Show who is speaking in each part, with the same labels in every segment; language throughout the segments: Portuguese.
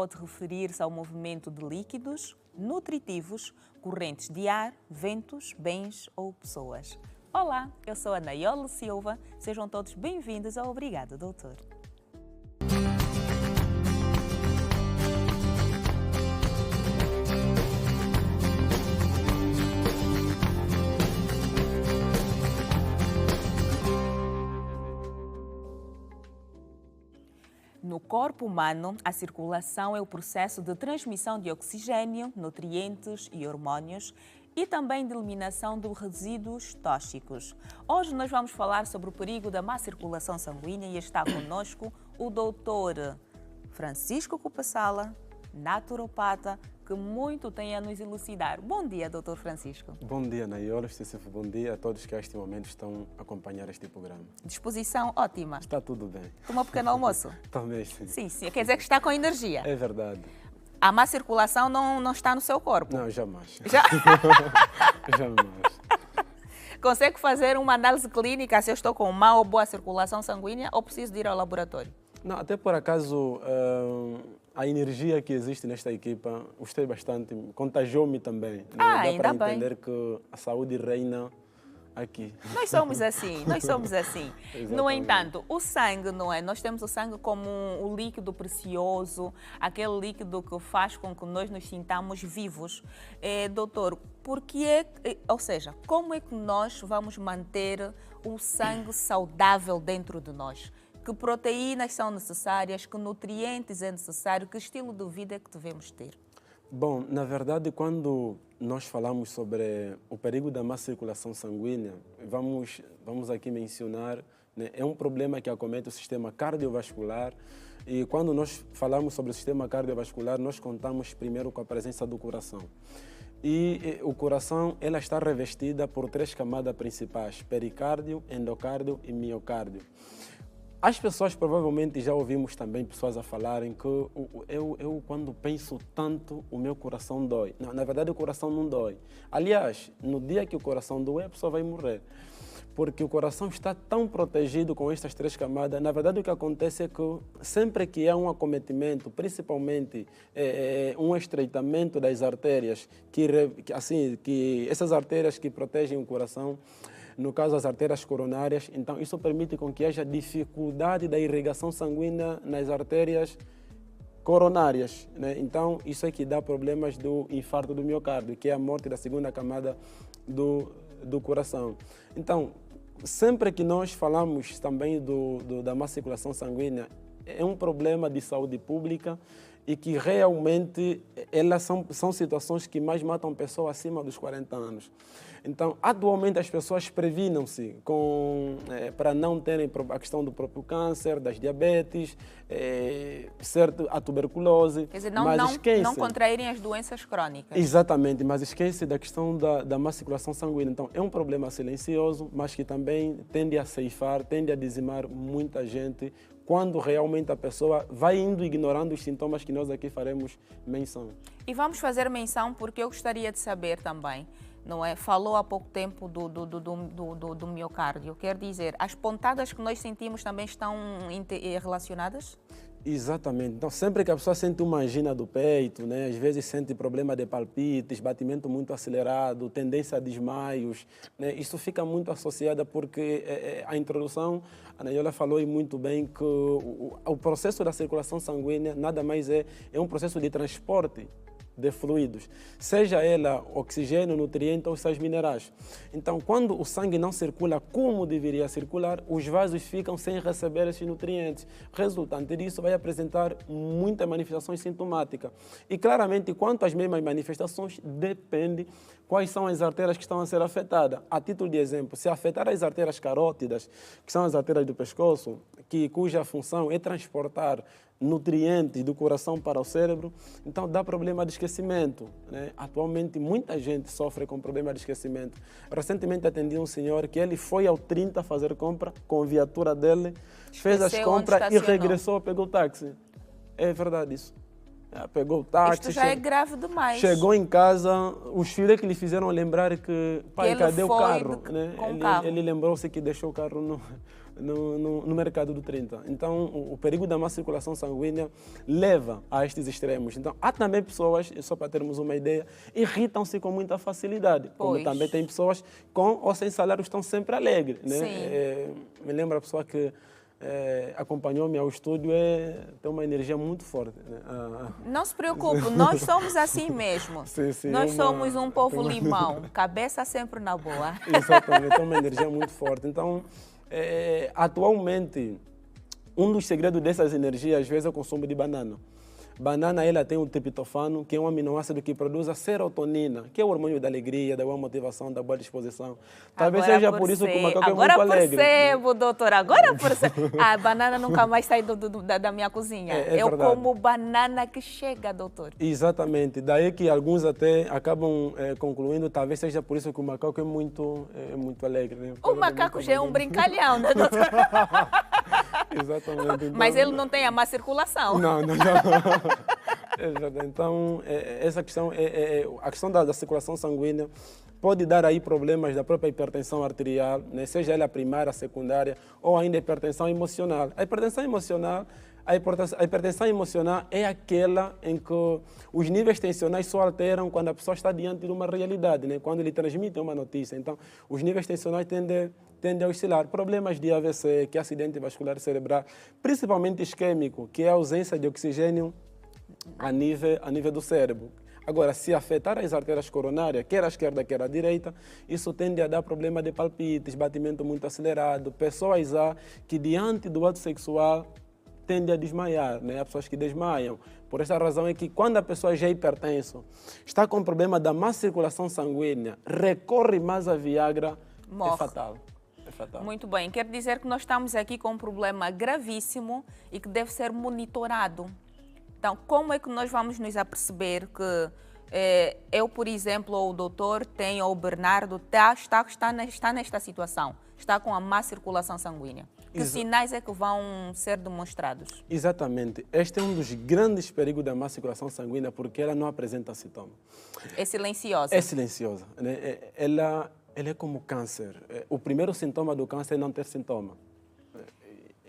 Speaker 1: Pode referir-se ao movimento de líquidos, nutritivos, correntes de ar, ventos, bens ou pessoas. Olá, eu sou a Naiole Silva. Sejam todos bem-vindos ao Obrigado, Doutor. No corpo humano, a circulação é o processo de transmissão de oxigênio, nutrientes e hormônios e também de eliminação de resíduos tóxicos. Hoje nós vamos falar sobre o perigo da má circulação sanguínea e está conosco o doutor Francisco Cupassala, naturopata, que muito tem a nos elucidar. Bom dia, doutor Francisco.
Speaker 2: Bom dia, Naiole. Bom dia a todos que a este momento estão a acompanhar este programa.
Speaker 1: Disposição ótima.
Speaker 2: Está tudo bem.
Speaker 1: Tomou um pequeno almoço?
Speaker 2: Também, sim.
Speaker 1: Sim. Quer dizer que está com energia.
Speaker 2: É verdade.
Speaker 1: A má circulação não está no seu corpo?
Speaker 2: Não, jamais.
Speaker 1: Já?
Speaker 2: Jamais.
Speaker 1: Consegue fazer uma análise clínica se eu estou com má ou boa circulação sanguínea ou preciso de ir ao laboratório?
Speaker 2: Não, até por acaso, a energia que existe nesta equipa, gostei bastante, contagiou-me também. Né? Dá
Speaker 1: ainda
Speaker 2: para
Speaker 1: bem.
Speaker 2: entender que a saúde reina aqui.
Speaker 1: Nós somos assim. No entanto, o sangue, não é? Nós temos o sangue como um líquido precioso, aquele líquido que faz com que nós nos sintamos vivos. Doutor, como é que nós vamos manter o sangue saudável dentro de nós? Que proteínas são necessárias, que nutrientes é necessário, que estilo de vida é que devemos ter?
Speaker 2: Bom, na verdade, quando nós falamos sobre o perigo da má circulação sanguínea, vamos aqui mencionar, né, é um problema que acomete o sistema cardiovascular e quando nós falamos sobre o sistema cardiovascular, nós contamos primeiro com a presença do coração. E o coração, ela está revestida por 3 camadas principais: pericárdio, endocárdio e miocárdio. As pessoas provavelmente já ouvimos também pessoas a falarem que eu quando penso tanto, o meu coração dói. Não, na verdade, o coração não dói. Aliás, no dia que o coração doer, a pessoa vai morrer. Porque o coração está tão protegido com estas 3 camadas. Na verdade, o que acontece é que sempre que há um acometimento, principalmente um estreitamento das artérias, que essas artérias que protegem o coração, no caso as artérias coronárias, então isso permite com que haja dificuldade da irrigação sanguínea nas artérias coronárias, né? Então isso é que dá problemas do infarto do miocárdio, que é a morte da 2ª camada do coração. Então, sempre que nós falamos também da má circulação sanguínea, é um problema de saúde pública e que realmente elas são situações que mais matam pessoas acima dos 40 anos. Então, atualmente as pessoas previnam-se para não terem a questão do próprio câncer, das diabetes, a tuberculose.
Speaker 1: Quer dizer, não contraírem as doenças crônicas.
Speaker 2: Exatamente, mas esquece da questão da má circulação sanguínea. Então, é um problema silencioso, mas que também tende a ceifar, tende a dizimar muita gente, quando realmente a pessoa vai indo ignorando os sintomas que nós aqui faremos menção.
Speaker 1: E vamos fazer menção porque eu gostaria de saber também, não é? Falou há pouco tempo do miocárdio. Quer dizer, as pontadas que nós sentimos também estão relacionadas?
Speaker 2: Exatamente. Então, sempre que a pessoa sente uma angina do peito, né, às vezes sente problema de palpites, batimento muito acelerado, tendência a desmaios, né, isso fica muito associado porque a introdução, a Naiole falou muito bem que o processo da circulação sanguínea nada mais é um processo de transporte de fluidos, seja ela oxigênio, nutriente ou sais minerais. Então, quando o sangue não circula como deveria circular, os vasos ficam sem receber esses nutrientes. Resultante disso, vai apresentar muitas manifestações sintomáticas. E claramente, quanto às mesmas manifestações, depende quais são as artérias que estão a ser afetadas. A título de exemplo, se afetar as artérias carótidas, que são as artérias do pescoço, cuja função é transportar nutrientes do coração para o cérebro, então dá problema de esquecimento, né? Atualmente muita gente sofre com problema de esquecimento. Recentemente atendi um senhor que ele foi ao 30 fazer compra com a viatura dele, fez as compras e regressou, pegou o táxi. É verdade isso. Pegou o táxi.
Speaker 1: Isto já é grave demais.
Speaker 2: Chegou em casa, os filhos que lhe fizeram lembrar que, pai, cadê o carro? Né? Ele lembrou-se que deixou o carro no mercado do 30. Então, o perigo da má circulação sanguínea leva a estes extremos. Então, há também pessoas, só para termos uma ideia, irritam-se com muita facilidade. Como também tem pessoas com ou sem salário estão sempre alegres. Né? Me lembro a pessoa que acompanhou-me ao estúdio, tem uma energia muito forte. Né?
Speaker 1: Não se preocupe, nós somos assim mesmo.
Speaker 2: Sim,
Speaker 1: nós somos um povo limão, cabeça sempre na boa.
Speaker 2: Exatamente, tem uma energia muito forte. Então, atualmente, um dos segredos dessas energias, às vezes, é o consumo de banana. Banana, ela tem o triptofano, que é um aminoácido que produz a serotonina, que é o hormônio da alegria, da boa motivação, da boa disposição. Talvez seja por isso que o macaco é muito alegre.
Speaker 1: Agora percebo, doutor, agora percebo. A banana nunca mais sai da minha cozinha. Eu como banana que chega, doutor.
Speaker 2: Exatamente. Daí que alguns até acabam concluindo, talvez seja por isso que o macaco é muito alegre. Né?
Speaker 1: O macaco já é um brincalhão, né, doutor?
Speaker 2: Exatamente. Então,
Speaker 1: mas ele não tem a má circulação.
Speaker 2: Não. Então, essa questão, a questão da circulação sanguínea pode dar aí problemas da própria hipertensão arterial, né? Seja ela primária, secundária, ou ainda hipertensão emocional. A hipertensão emocional é aquela em que os níveis tensionais só alteram quando a pessoa está diante de uma realidade, né? Quando ele transmite uma notícia. Então, os níveis tensionais tendem a oscilar. Problemas de AVC, que é acidente vascular cerebral, principalmente isquêmico, que é a ausência de oxigênio a nível do cérebro. Agora, se afetar as artérias coronárias, quer a esquerda, quer a direita, isso tende a dar problema de palpites, batimento muito acelerado, pessoas que diante do ato sexual tendem a desmaiar, né? Há pessoas que desmaiam. Por essa razão é que quando a pessoa já é hipertensa, está com problema da má circulação sanguínea, recorre mais a Viagra,
Speaker 1: morre.
Speaker 2: É fatal.
Speaker 1: Muito bem, quer dizer que nós estamos aqui com um problema gravíssimo e que deve ser monitorado. Então, como é que nós vamos nos aperceber que eu, por exemplo, ou o doutor tem, ou o Bernardo está nesta situação, está com a má circulação sanguínea? Que sinais é que vão ser demonstrados? Exatamente.
Speaker 2: Este é um dos grandes perigos da má circulação sanguínea porque ela não apresenta sintoma.
Speaker 1: É silenciosa.
Speaker 2: É silenciosa. Né? Ela é como câncer. O primeiro sintoma do câncer é não ter sintoma.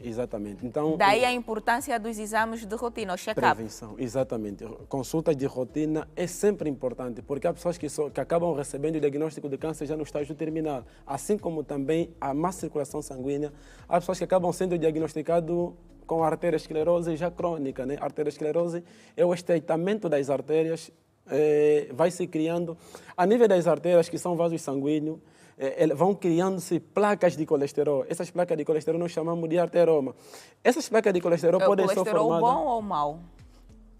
Speaker 2: Exatamente. Então,
Speaker 1: daí a importância dos exames de rotina, o check-up.
Speaker 2: Prevenção, exatamente. Consulta de rotina é sempre importante, porque há pessoas que acabam recebendo o diagnóstico de câncer já no estágio terminal, assim como também a má circulação sanguínea. Há pessoas que acabam sendo diagnosticadas com arteriosclerose já crônica. Né? Arteriosclerose é o estreitamento das artérias, vai se criando, a nível das artérias, que são vasos sanguíneos, vão criando-se placas de colesterol. Essas placas de colesterol nós chamamos de arteroma. Essas placas de colesterol podem ser formadas...
Speaker 1: O colesterol bom ou mau?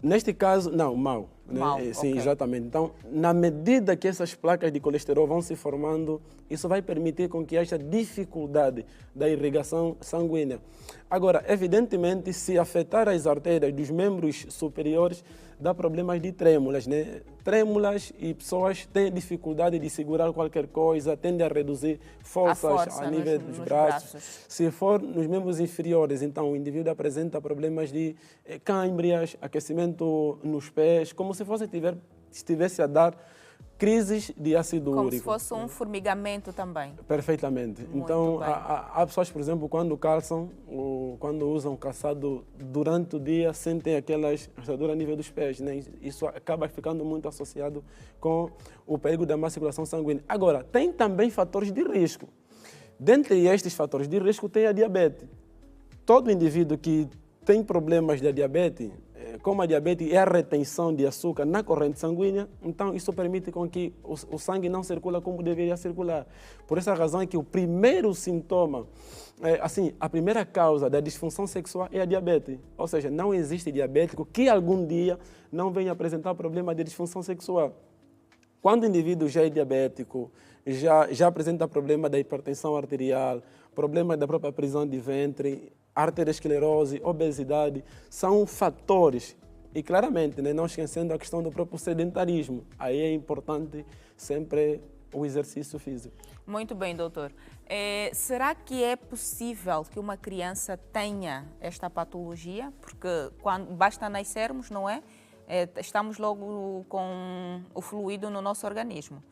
Speaker 2: Neste caso, não, mau. Né? Sim, okay. Exatamente. Então, na medida que essas placas de colesterol vão se formando, isso vai permitir com que haja dificuldade da irrigação sanguínea. Agora, evidentemente, se afetar as artérias dos membros superiores, dá problemas de trêmulas, né? Trêmulas e pessoas têm dificuldade de segurar qualquer coisa, tendem a reduzir forças a nível dos braços. Se for nos membros inferiores, então o indivíduo apresenta problemas de câimbras, aquecimento nos pés, como se estivesse a dar crises de ácido úrico.
Speaker 1: Como se fosse um formigamento também.
Speaker 2: Perfeitamente.
Speaker 1: Muito
Speaker 2: então,
Speaker 1: bem.
Speaker 2: há pessoas, por exemplo, quando calçam, quando usam calçado durante o dia, sentem aquelas assaduras a nível dos pés. Né? Isso acaba ficando muito associado com o perigo da má circulação sanguínea. Agora, tem também fatores de risco. Dentre estes fatores de risco, tem a diabetes. Todo indivíduo que tem problemas de diabetes, como a diabetes é a retenção de açúcar na corrente sanguínea, então isso permite com que o sangue não circula como deveria circular. Por essa razão é que o primeiro sintoma, a primeira causa da disfunção sexual é a diabetes. Ou seja, não existe diabético que algum dia não venha apresentar problema de disfunção sexual. Quando o indivíduo já é diabético, já apresenta problema da hipertensão arterial, problema da própria prisão de ventre, arteriosclerose, obesidade, são fatores. E claramente, né, não esquecendo a questão do próprio sedentarismo. Aí é importante sempre o exercício físico.
Speaker 1: Muito bem, doutor. Será que é possível que uma criança tenha esta patologia? Porque basta nascermos, não é? Estamos logo com o fluido no nosso organismo.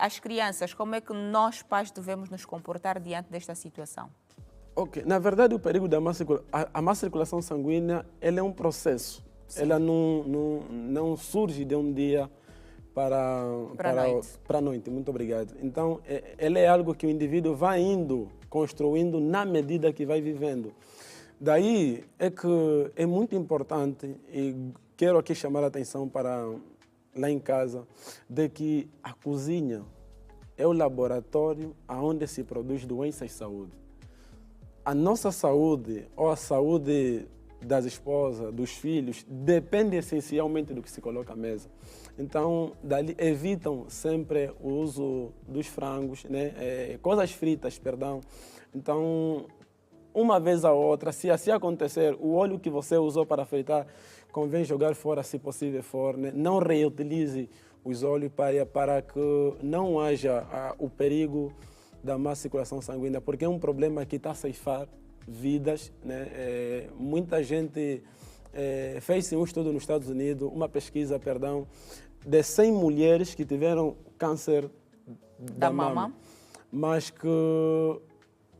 Speaker 1: As crianças, como é que nós, pais, devemos nos comportar diante desta situação?
Speaker 2: Ok, na verdade o perigo da a má circulação sanguínea, ela é um processo. Sim. Ela não surge de um dia para a noite. Muito obrigado. Então, ela é algo que o indivíduo vai indo, construindo na medida que vai vivendo. Daí é que é muito importante, e quero aqui chamar a atenção para lá em casa, de que a cozinha é o laboratório onde se produz doença e saúde. A nossa saúde, ou a saúde das esposas, dos filhos, depende essencialmente do que se coloca à mesa. Então, dali evitam sempre o uso dos frangos, né? Coisas fritas, perdão. Então, uma vez a outra, se assim acontecer, o óleo que você usou para fritar, convém jogar fora, se possível for, né? Não reutilize os óleos para que não haja o perigo da má circulação sanguínea, porque é um problema que está a ceifar vidas, né? Muita gente fez um estudo nos Estados Unidos, uma pesquisa, perdão, de 100 mulheres que tiveram câncer da mama, mas que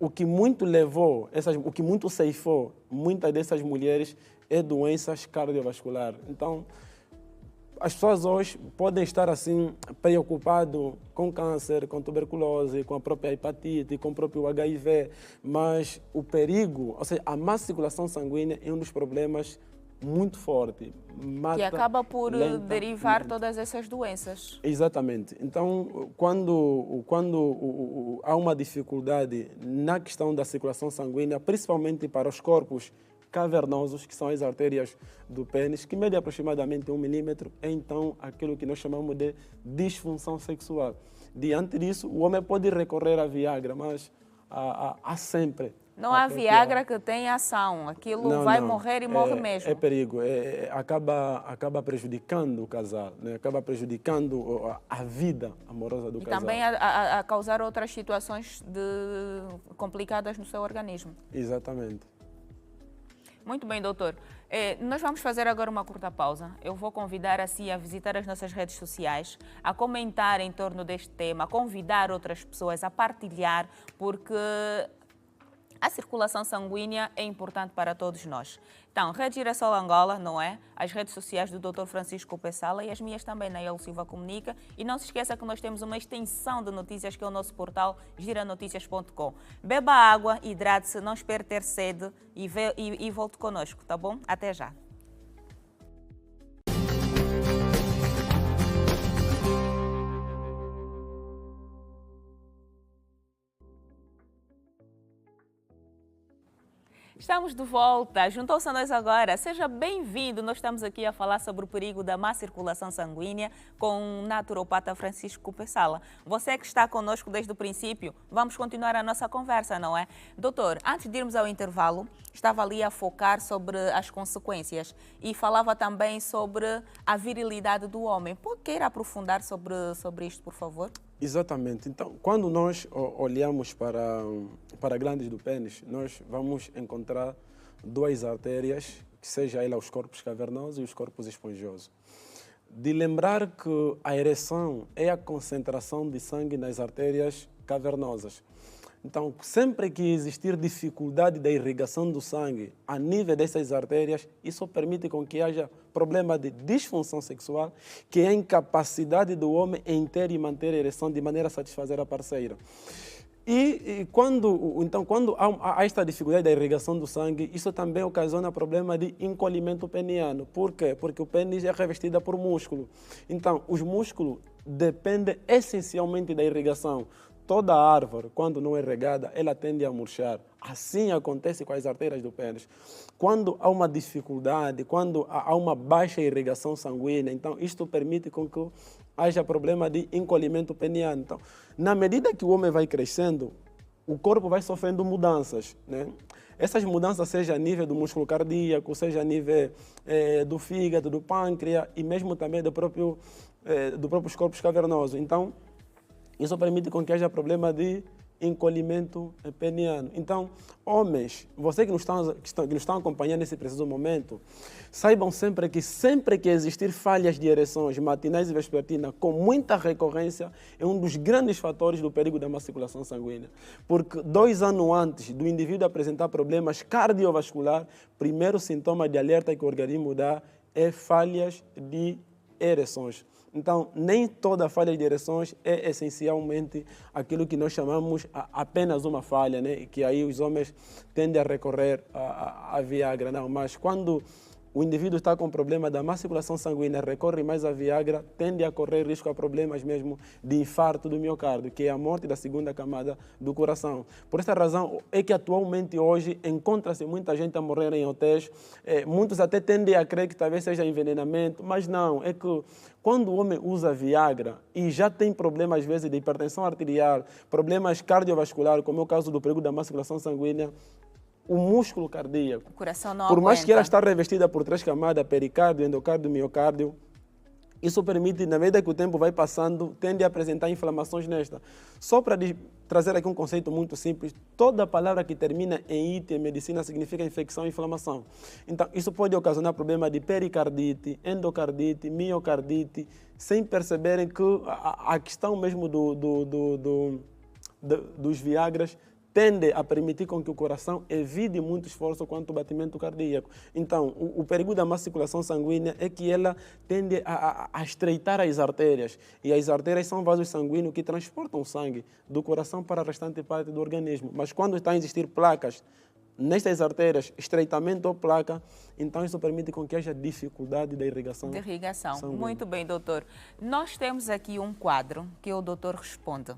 Speaker 2: o que muito levou, o que muito ceifou muitas dessas mulheres é doenças cardiovasculares. Então, as pessoas hoje podem estar assim preocupadas com câncer, com tuberculose, com a própria hepatite, com o próprio HIV, mas o perigo, ou seja, a má circulação sanguínea é um dos problemas muito forte.
Speaker 1: Que acaba por derivar todas essas doenças.
Speaker 2: Exatamente. Então, quando há uma dificuldade na questão da circulação sanguínea, principalmente para os corpos cavernosos, que são as artérias do pênis, que medem aproximadamente 1 milímetro, é então aquilo que nós chamamos de disfunção sexual. Diante disso, o homem pode recorrer à Viagra, mas há sempre...
Speaker 1: Não há Viagra que tenha ação, aquilo vai morrer e morre mesmo.
Speaker 2: É perigo, acaba prejudicando o casal, né? Acaba prejudicando a vida amorosa do casal.
Speaker 1: E também a causar outras situações complicadas no seu organismo.
Speaker 2: Exatamente.
Speaker 1: Muito bem, doutor. Nós vamos fazer agora uma curta pausa. Eu vou convidar a visitar as nossas redes sociais, a comentar em torno deste tema, a convidar outras pessoas a partilhar, porque a circulação sanguínea é importante para todos nós. Então, Rede Girassol Angola, não é? As redes sociais do Dr. Francisco Pessala e as minhas também, Nayel Silva Comunica. E não se esqueça que nós temos uma extensão de notícias que é o nosso portal giranoticias.com. Beba água, hidrate-se, não espere ter sede e volte conosco, tá bom? Até já. Estamos de volta. Juntou-se a nós agora. Seja bem-vindo. Nós estamos aqui a falar sobre o perigo da má circulação sanguínea com o naturopata Francisco Pessala. Você que está conosco desde o princípio, vamos continuar a nossa conversa, não é? Doutor, antes de irmos ao intervalo, estava ali a focar sobre as consequências e falava também sobre a virilidade do homem. Pode querer aprofundar sobre isto, por favor?
Speaker 2: Exatamente. Então, quando nós olhamos para a glândula do pênis, nós vamos encontrar duas artérias, que seja ela os corpos cavernosos e os corpos esponjosos. De lembrar que a ereção é a concentração de sangue nas artérias cavernosas. Então, sempre que existir dificuldade da irrigação do sangue a nível dessas artérias, isso permite com que haja problema de disfunção sexual, que é a incapacidade do homem em ter e manter a ereção de maneira a satisfazer a parceira. Quando há esta dificuldade da irrigação do sangue, isso também ocasiona problema de encolhimento peniano. Por quê? Porque o pênis é revestido por músculo. Então, os músculos dependem essencialmente da irrigação. Toda árvore, quando não é regada, ela tende a murchar. Assim acontece com as artérias do pênis. Quando há uma dificuldade, quando há uma baixa irrigação sanguínea, então isto permite com que haja problema de encolhimento peniano. Então, na medida que o homem vai crescendo, o corpo vai sofrendo mudanças, né? Essas mudanças, seja a nível do músculo cardíaco, seja a nível do fígado, do pâncreas e mesmo também dos próprios corpos cavernosos. Então, isso permite com que haja problema de encolhimento peniano. Então, homens, vocês que nos estão acompanhando nesse preciso momento, saibam sempre que existir falhas de ereções matinais e vespertinas com muita recorrência é um dos grandes fatores do perigo da má circulação sanguínea. Porque 2 anos antes do indivíduo apresentar problemas cardiovasculares, primeiro sintoma de alerta que o organismo dá é falhas de ereções. Então, nem toda falha de ereções é essencialmente aquilo que nós chamamos apenas uma falha, né? Que aí os homens tendem a recorrer à Viagra. Não, mas quando o indivíduo está com problema da má circulação sanguínea, recorre mais à Viagra, tende a correr risco a problemas mesmo de infarto do miocárdio, que é a morte da segunda camada do coração. Por essa razão é que atualmente hoje encontra-se muita gente a morrer em hotéis, muitos até tendem a crer que talvez seja envenenamento, mas não, é que quando o homem usa Viagra e já tem problemas às vezes de hipertensão arterial, problemas cardiovasculares, como é o caso do perigo da má circulação sanguínea, o músculo cardíaco,
Speaker 1: O coração não
Speaker 2: por mais que ela
Speaker 1: aguenta.
Speaker 2: está revestida por 3 camadas, pericárdio, endocárdio, miocárdio, isso permite, na medida que o tempo vai passando, tende a apresentar inflamações nesta. Só para trazer aqui um conceito muito simples, toda palavra que termina em "ite" em medicina significa infecção e inflamação. Então, isso pode ocasionar problema de pericardite, endocardite, miocardite, sem perceberem que a questão mesmo dos Viagras tende a permitir com que o coração evite muito esforço quanto ao batimento cardíaco. Então, o perigo da má circulação sanguínea é que ela tende a estreitar as artérias. E as artérias são vasos sanguíneos que transportam sangue do coração para a restante parte do organismo. Mas quando estão a existir placas nestas artérias, estreitamento ou placa, então isso permite com que haja dificuldade da irrigação.
Speaker 1: De irrigação.
Speaker 2: sanguínea.
Speaker 1: Muito bem, doutor. Nós temos aqui um quadro que o doutor responde,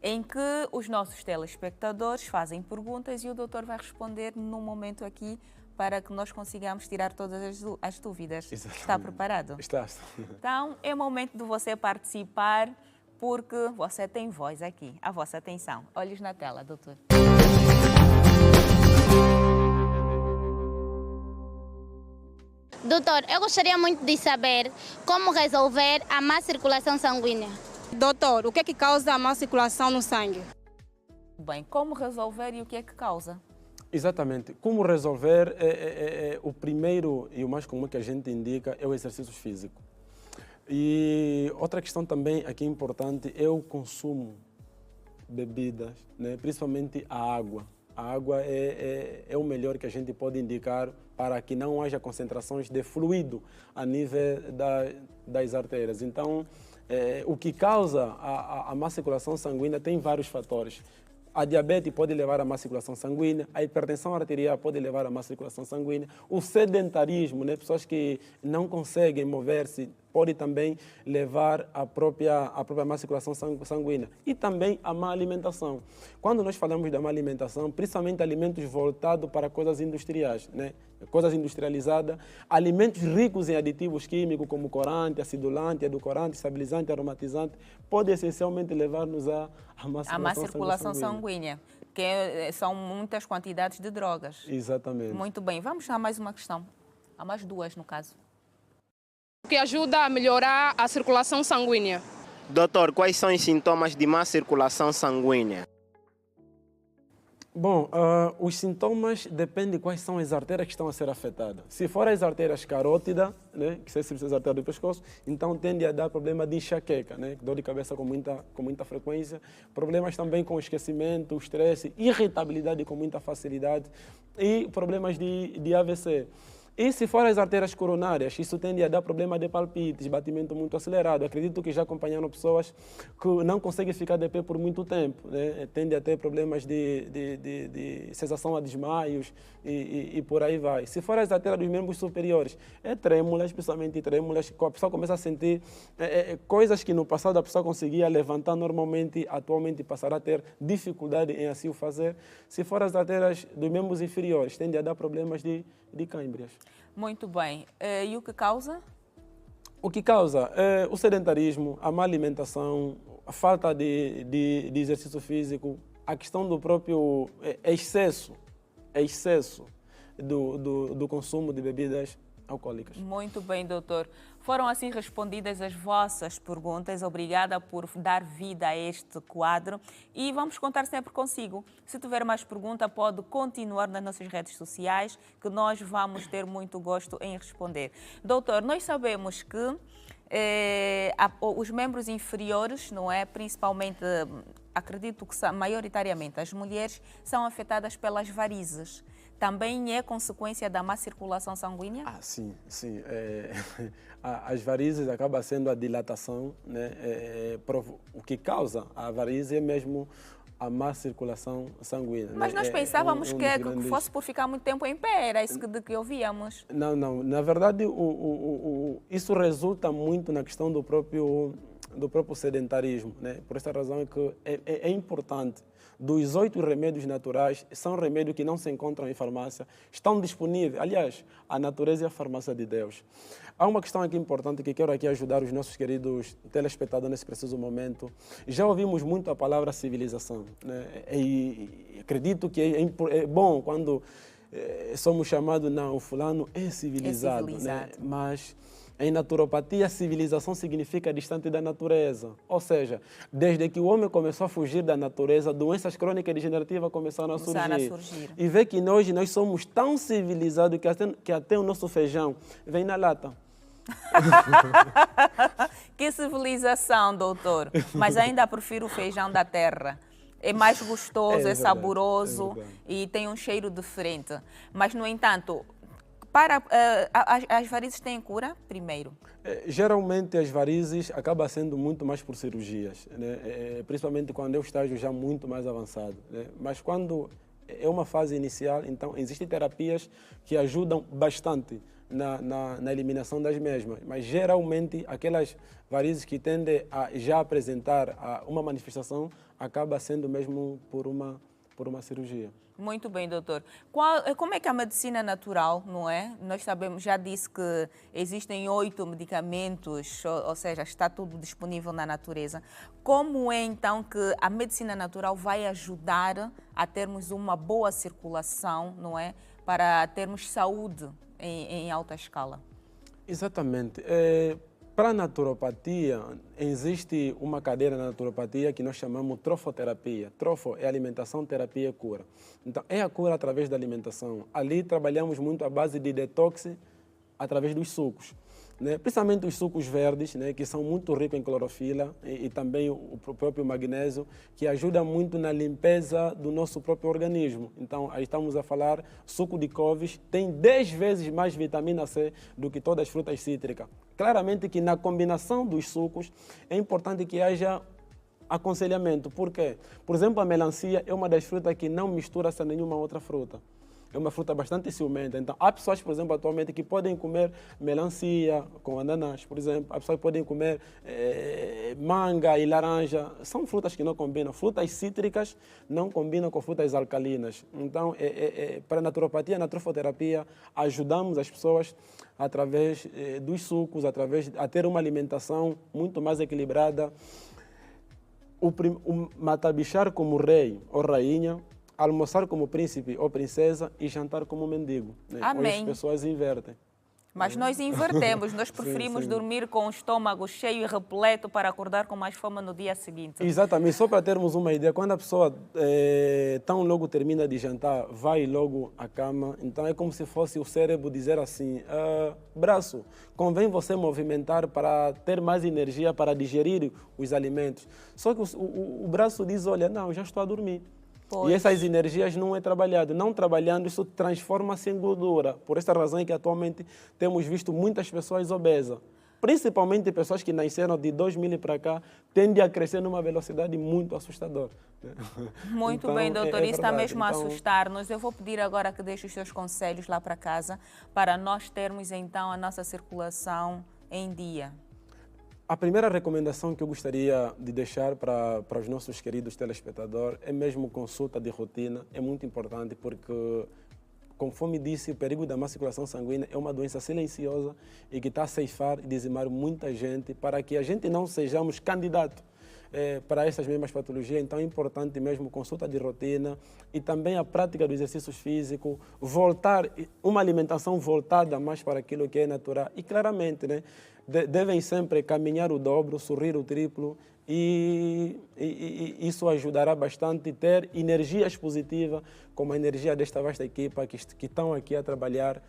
Speaker 1: em que os nossos telespectadores fazem perguntas e o doutor vai responder no momento aqui para que nós consigamos tirar todas as dúvidas.
Speaker 2: Exatamente.
Speaker 1: Está preparado?
Speaker 2: Está.
Speaker 1: Então, é momento de você participar, porque você tem voz aqui. A vossa atenção. Olhos na tela, doutor.
Speaker 3: Doutor, eu gostaria muito de saber como resolver a má circulação sanguínea.
Speaker 4: Doutor, o que é que causa a má circulação no sangue?
Speaker 1: Bem, como resolver e o que é que causa?
Speaker 2: Exatamente. Como resolver, o primeiro e o mais comum que a gente indica é o exercício físico. E outra questão também aqui importante é o consumo de bebidas, né? Principalmente a água. A água é o melhor que a gente pode indicar para que não haja concentrações de fluido a nível das artérias. Então, o que causa a má circulação sanguínea tem vários fatores. A diabetes pode levar à má circulação sanguínea, a hipertensão arterial pode levar à má circulação sanguínea, o sedentarismo, né? Pessoas que não conseguem mover-se, pode também levar à própria má circulação sanguínea. E também a má alimentação. Quando nós falamos da má alimentação, principalmente alimentos voltados para coisas industriais, né? Coisas industrializadas, alimentos ricos em aditivos químicos como corante, acidulante, edulcorante, estabilizante, aromatizante, pode essencialmente levar-nos à má
Speaker 1: circulação sanguínea, que são muitas quantidades de drogas.
Speaker 2: Exatamente.
Speaker 1: Muito bem, vamos a mais uma questão. Há mais duas, no caso.
Speaker 4: O que ajuda a melhorar a circulação sanguínea?
Speaker 5: Doutor, quais são os sintomas de má circulação sanguínea?
Speaker 2: Bom, os sintomas dependem de quais são as artérias que estão a ser afetadas. Se for as artérias carótidas, né, que são as artérias do pescoço, então tende a dar problema de enxaqueca, né, dor de cabeça com muita frequência, problemas também com esquecimento, estresse, irritabilidade com muita facilidade e problemas de AVC. E se for as artérias coronárias, isso tende a dar problema de palpites, batimento muito acelerado. Acredito que já acompanharam pessoas que não conseguem ficar de pé por muito tempo, né? Tende a ter problemas de sensação a desmaios e por aí vai. Se for as artérias dos membros superiores, trêmulas, principalmente trêmulas, a pessoa começa a sentir coisas que no passado a pessoa conseguia levantar normalmente, atualmente passará a ter dificuldade em assim o fazer. Se for as artérias dos membros inferiores, tende a dar problemas de câimbras.
Speaker 1: Muito bem. E o que causa?
Speaker 2: O que causa é o sedentarismo, a má alimentação, a falta de exercício físico, a questão do próprio excesso do consumo de bebidas alcoólicas.
Speaker 1: Muito bem, doutor. Foram assim respondidas as vossas perguntas. Obrigada por dar vida a este quadro e vamos contar sempre consigo. Se tiver mais pergunta, pode continuar nas nossas redes sociais, que nós vamos ter muito gosto em responder. Doutor, nós sabemos que os membros inferiores, não é? Principalmente, acredito que maioritariamente as mulheres, são afetadas pelas varizes. Também é consequência da má circulação sanguínea?
Speaker 2: Sim, sim. As varizes acaba sendo a dilatação, né? O que causa a varize é mesmo a má circulação sanguínea.
Speaker 1: Mas
Speaker 2: né?
Speaker 1: nós pensávamos que
Speaker 2: grandes...
Speaker 1: fosse por ficar muito tempo em pé, era isso que ouvíamos.
Speaker 2: Não, não. Na verdade, isso resulta muito na questão do próprio sedentarismo, né? Por essa razão é que é importante. Dos 8 remédios naturais, são remédios que não se encontram em farmácia, estão disponíveis. Aliás, a natureza é a farmácia de Deus. Há uma questão aqui importante que quero aqui ajudar os nossos queridos telespectadores nesse preciso momento. Já ouvimos muito a palavra civilização, né? E acredito que é bom quando somos chamados, não, o fulano é civilizado. Né? Mas em naturopatia, civilização significa distante da natureza. Ou seja, desde que o homem começou a fugir da natureza, doenças crônicas degenerativas começaram a surgir. E vê que hoje nós somos tão civilizados que até o nosso feijão vem na lata.
Speaker 1: Que civilização, doutor. Mas ainda prefiro o feijão da terra. É mais gostoso, é
Speaker 2: verdade,
Speaker 1: saboroso e tem um cheiro diferente. Mas, no entanto, as varizes têm cura primeiro?
Speaker 2: Geralmente as varizes acabam sendo muito mais por cirurgias, né? Principalmente quando é o estágio já muito mais avançado, né? Mas quando é uma fase inicial, então existem terapias que ajudam bastante na eliminação das mesmas. Mas geralmente aquelas varizes que tendem a já apresentar uma manifestação acaba sendo mesmo por uma cirurgia.
Speaker 1: Muito bem, doutor. Como é que a medicina natural, não é? Nós sabemos, já disse que existem 8 medicamentos, ou seja, está tudo disponível na natureza. Como é então que a medicina natural vai ajudar a termos uma boa circulação, não é? Para termos saúde em alta escala? Exatamente.
Speaker 2: Para a naturopatia, existe uma cadeira na naturopatia que nós chamamos trofoterapia. Trofo é alimentação, terapia é cura. Então, é a cura através da alimentação. Ali trabalhamos muito a base de detox através dos sucos, né? Principalmente os sucos verdes, né? Que são muito ricos em clorofila e também o próprio magnésio, que ajuda muito na limpeza do nosso próprio organismo. Então, aí estamos a falar, suco de couves tem 10 vezes mais vitamina C do que todas as frutas cítricas. Claramente que na combinação dos sucos é importante que haja aconselhamento. Por quê? Por exemplo, a melancia é uma das frutas que não mistura-se a nenhuma outra fruta. É uma fruta bastante ciumenta. Então, há pessoas, por exemplo, atualmente que podem comer melancia com ananás, por exemplo. Há pessoas que podem comer manga e laranja. São frutas que não combinam. Frutas cítricas não combinam com frutas alcalinas. Então, para a naturopatia, na trofoterapia, ajudamos as pessoas através dos sucos, a ter uma alimentação muito mais equilibrada. O matabichar como rei ou rainha, almoçar como príncipe ou princesa e jantar como mendigo. Né?
Speaker 1: Amém.
Speaker 2: Hoje as pessoas invertem.
Speaker 1: Mas nós invertemos, nós preferimos dormir com o estômago cheio e repleto para acordar com mais fome no dia seguinte.
Speaker 2: Exatamente, só para termos uma ideia, quando a pessoa tão logo termina de jantar, vai logo à cama, então é como se fosse o cérebro dizer assim, braço, convém você movimentar para ter mais energia para digerir os alimentos. Só que o braço diz, olha, não, já estou a dormir. Pois. E essas energias não é trabalhado. Não trabalhando, isso transforma-se em gordura. Por essa razão é que atualmente temos visto muitas pessoas obesas. Principalmente pessoas que nasceram de 2000 para cá, tendem a crescer numa velocidade muito assustadora.
Speaker 1: Muito então, bem, doutor. Isso está mesmo a assustar-nos. Eu vou pedir agora que deixe os seus conselhos lá para casa, para nós termos então a nossa circulação em dia.
Speaker 2: A primeira recomendação que eu gostaria de deixar para os nossos queridos telespectadores é mesmo consulta de rotina. É muito importante porque, conforme disse, o perigo da má circulação sanguínea é uma doença silenciosa e que está a ceifar e dizimar muita gente para que a gente não sejamos candidatos para essas mesmas patologias. Então é importante mesmo consulta de rotina e também a prática do exercício físico, uma alimentação voltada mais para aquilo que é natural. E claramente, né, devem sempre caminhar o dobro, sorrir o triplo, e isso ajudará bastante a ter energias positivas, como a energia desta vasta equipa que estão aqui a trabalhar.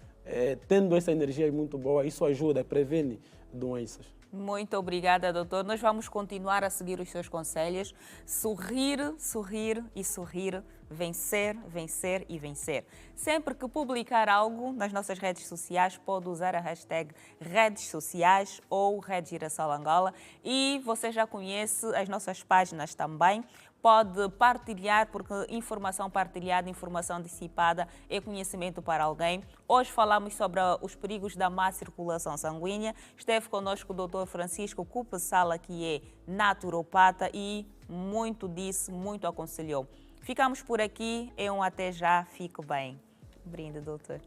Speaker 2: Tendo essa energia muito boa, isso ajuda, previne doenças.
Speaker 1: Muito obrigada, doutor. Nós vamos continuar a seguir os seus conselhos. Sorrir, sorrir e sorrir. Vencer, vencer e vencer. Sempre que publicar algo nas nossas redes sociais, pode usar a hashtag redes sociais ou Rede Girassol Angola. E você já conhece as nossas páginas também. Pode partilhar, porque informação partilhada, informação dissipada é conhecimento para alguém. Hoje falamos sobre os perigos da má circulação sanguínea. Esteve conosco o Dr. Francisco Cupessala, que é naturopata e muito disse, muito aconselhou. Ficamos por aqui. É um até já. Fique bem. Brinde, doutor.